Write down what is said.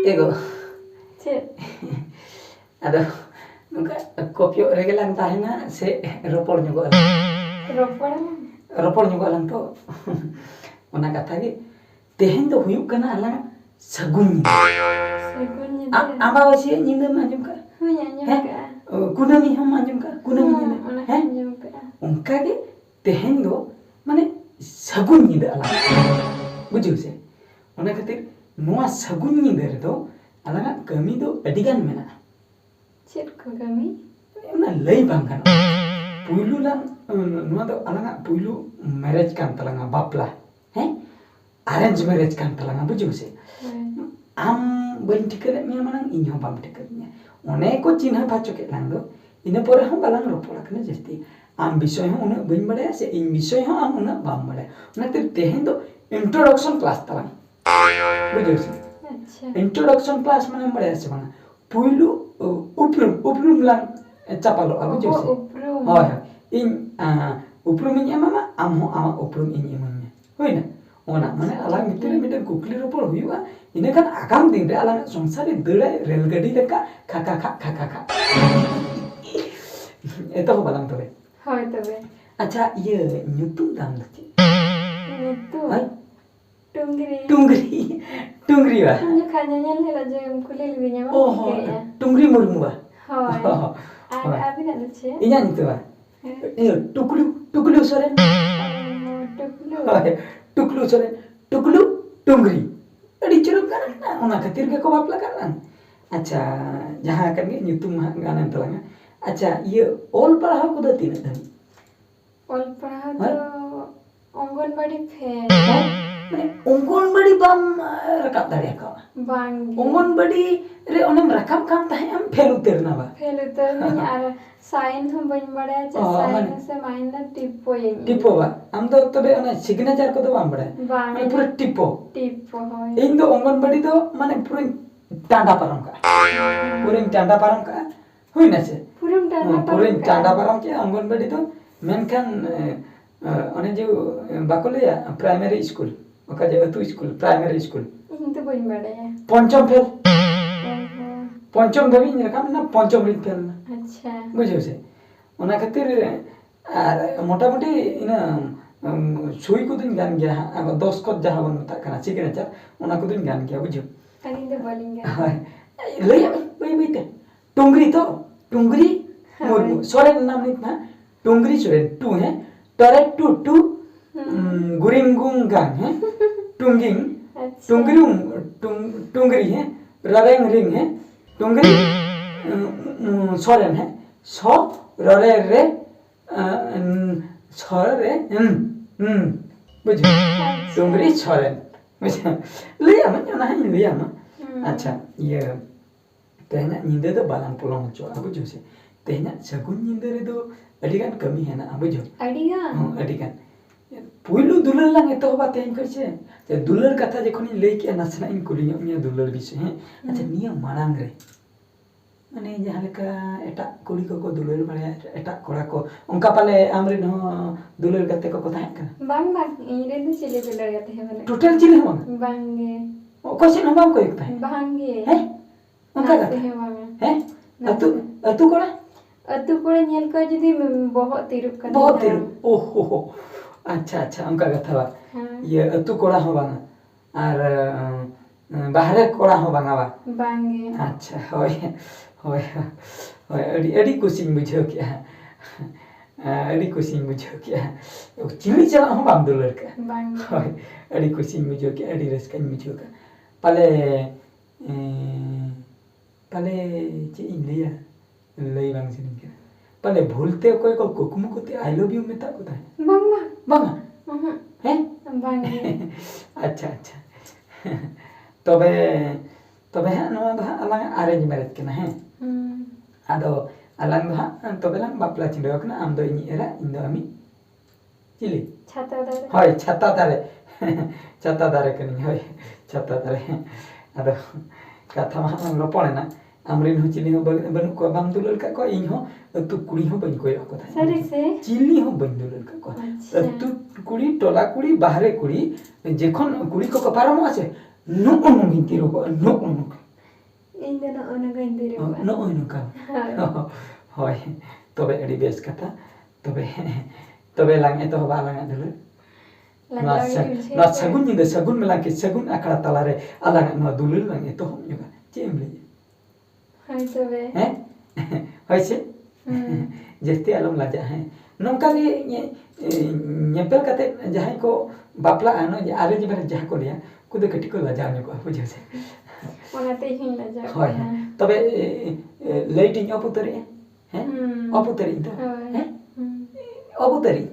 ego. Cek. Aduh, nungka kopio rege lang tahena se ropor nyugo. Ropor nyugo lang to. Ona kata ge tehen do huyuk kana alang sagun. Sagun nyida. Ambawasi nyinda manjum ka. Hunya nyamka. Kunami hom manjum ka. Kunami nyinda. Nyamka. Onka ge tehen do mane sagun nyinda alang. Buju se. Ona khatir noa sagun nyinda redo alang kami do adigan mena. Cek ko kami? Ona lay bang kan. Puylu lang noa do alang puylu marriage kan talanga bapla. Arrange marriage kan talanga buju se. Am bain tiket nya manang inyo bam tiket nya. One ko cinha baco ke lang do. Ina pore hom balang ropora kana jasti. Am bisoy hom una bain badaya se in bisoy hom am una bam badaya. Ona tir tehen do introduction class talang. Buju se. Introduction class mana badaya se bang. Puylu uprum lang capalo abu jo se. Hoy. In uprum nya mama am ho ama uprum in emanya. Hoina. Ona mane alang mitire miten kukli ropor huyuga ine kan agam din re alang songsare deurai rel gadi leka kaka. Eto ho balang tobe. Hoy tobe. Acha iye nyutum dam lati. Nyutum. Hai? Tungri ba. Hanya kanyanya le raja kulil binya Oh, tungri murmu ba. Hoy. Abi nak lucu. Inya nyutu ba. Tuklu soren. Tuklu soren. Tungri. Adi curug kan ona khatir ke ko bapla kan. Acha jaha kan ge nyutum ganan talanga. Acha iye ol parahau ko da tina dan. Ol parahau to Ongonbadi fe. Mane Ongonbadi bam rakap dare ka. Bang. Ongonbadi re onem rakap kam tahe am felu terna ba. Felu terna ar sign hum bain bada cha sign se main na tipo ye. Tipo ba. Am do tobe ona signature ko do bam bada. Mane pura tipo. Tipo hoy. Ing do Ongonbadi do mane pura tanda param ka. Pura tanda param ka. Hui na se. Pura tanda param ke Ongonbadi do menkan one je bakole ya primary school. Oka je atu school primary school. Itu bain bada ya. Ponchom fel. Ponchom dhabi rakam na ponchom rin fel na. Acha. बुझे से ओना खातिर मोटा मोटी ina sui ko din gan gya aba 10 ko jaha ban mata kana signature ona ko din gan gya bujho ani de bolinga lay bai te tungri murmu soren nam nit na tungri soren tu hai tare tu guringung gan hai tunging tungri hai rareng ring hai tungri soren hai so rare re sore बुझो tungri soren बुझो लिया मन ना है लिया ना अच्छा ये tehnya nyinde do balang pulang jo aku jo se tehnya sagun nyinde re do adigan kami है ना aku jo adigan puylu dular lang eto ba tehn करছে जे दुलर कथा जखन लई के नसना इन कुलियो मिया दुलर विषय है अच्छा निया मारांग रे माने जहां लेका एटा कुड़ी को दुलर बाया एटा कोड़ा को उनका पाले आमरिन हो दुलर गते को कथा है का bang ire de chile dular gate he bale total चिले हो bange क्वेश्चन हम को एकता है bange हैं उनका गते he bang हैं अतु कोड़ा अतु कोड़े nyel ko jodi बहुत tirup kan बहुत तिरुप ओहो अच्छा उनका कथा बा ये अतु कोड़ा हो बाना और बाहरे कोड़ा हो बांगा bange अच्छा होय अडी कुसिंग बुझो क्या अडी कुसिंग बुझो क्या चिली चला हम बाम दुलर का bange होय अडी कुसिंग बुझो क्या अडी रसकन बुझो का पले चे इंडिया लई बांग सिन के पले भूलते कोई को कुकुम को ते आई लव यू में ता को था बांगा हैं bange अच्छा तबे है नवा दा अलांग अरेंज मैरिज के ना है आदो अलांग दा तबे लांग बापला चिंदो कना आम दो इनी एरा इन दो आमी चिली छाता दारे होय छाता दारे कनी होय छाता दारे आदो कथा मा हम रोपणे ना आमरिन हो चिली हो बनु को बाम दुलर का को इन हो तु कुड़ी हो बन कोई को था सरे से चिली हो बन दुलर का को तु कुड़ी टोला कुड़ी बाहरे कुड़ी जेखन कुड़ी को पारम आछे नो नो हिंती रो नो ᱤᱧ ᱫᱚ ᱱᱚᱜᱼᱚ ᱱᱚᱝᱠᱟᱧ ᱫᱩᱲᱩᱵᱼᱟ ᱱᱚᱜᱼᱚᱭ ᱱᱚᱝᱠᱟ ᱦᱳᱭ ᱛᱚᱵᱮ ᱟᱹᱰᱤ ᱵᱮᱥ ᱠᱟᱛᱷᱟ ᱛᱚᱵᱮ ᱞᱟᱝ ᱮᱛᱚᱦᱚᱵᱟ ᱟᱞᱟᱝᱟᱜ ᱫᱩᱞᱟᱹᱲ ᱱᱚᱣᱟ ᱥᱟᱹᱜᱩᱱ ᱧᱤᱫᱟᱹ ᱥᱟᱹᱜᱩᱱ ᱢᱮᱞᱟ ᱠᱤ ᱥᱟᱹᱜᱩᱱ ᱟᱠᱷᱲᱟ ᱛᱟᱞᱟᱨᱮ ᱟᱞᱟᱝᱟᱜ ᱱᱚᱣᱟ ᱫᱩᱞᱟᱹᱲ ᱞᱟᱝ ᱮᱛᱚᱦᱚᱵ ᱧᱚᱜᱟ ᱪᱮᱫ ᱮᱢ ᱞᱟᱹᱭᱟ ᱦᱳᱭ ᱛᱚᱵᱮ ᱦᱳᱭ ᱥᱮ ᱡᱟᱹᱥᱛᱤ ᱟᱞᱚᱢ ᱞᱟᱡᱟᱜᱼᱟ ᱱᱚᱝᱠᱟ ᱜᱮ ᱧᱮᱯᱮᱞ ᱠᱟᱛᱮ ᱡᱟᱦᱟᱸᱭ ᱠᱚ ᱵᱟᱯᱞᱟᱜᱼᱟ ᱱᱚᱜᱼᱚᱭ ᱟᱨᱮᱡ ᱢᱮᱨᱮᱡ ᱡᱟᱦᱟᱸ ᱠᱚ ᱞᱟᱹᱭᱟ ᱩᱱᱠᱩ ᱫᱚ ᱠᱟᱹᱴᱤᱡ ᱠᱚ ᱞᱟᱡᱟᱣ ᱧᱚᱜᱚᱜᱼᱟ ᱵᱩᱡᱷᱟᱹᱣ ᱥᱮ ᱚᱱᱟᱛᱮ ᱤᱧ ᱦᱚᱧ ᱞᱟᱡᱟᱜ ᱦᱳᱭ ᱠᱟᱱᱟ ᱛᱚᱵᱮ ᱞᱟᱹᱭᱴᱤᱧ ᱚᱯ ᱩᱛᱟᱹᱨᱮᱜᱼᱟ ᱚᱯ ᱩᱛᱟᱹᱨᱤᱧ ᱛᱚ ᱦᱳᱭ ᱚᱯ ᱩᱛᱟᱹᱨᱤᱧ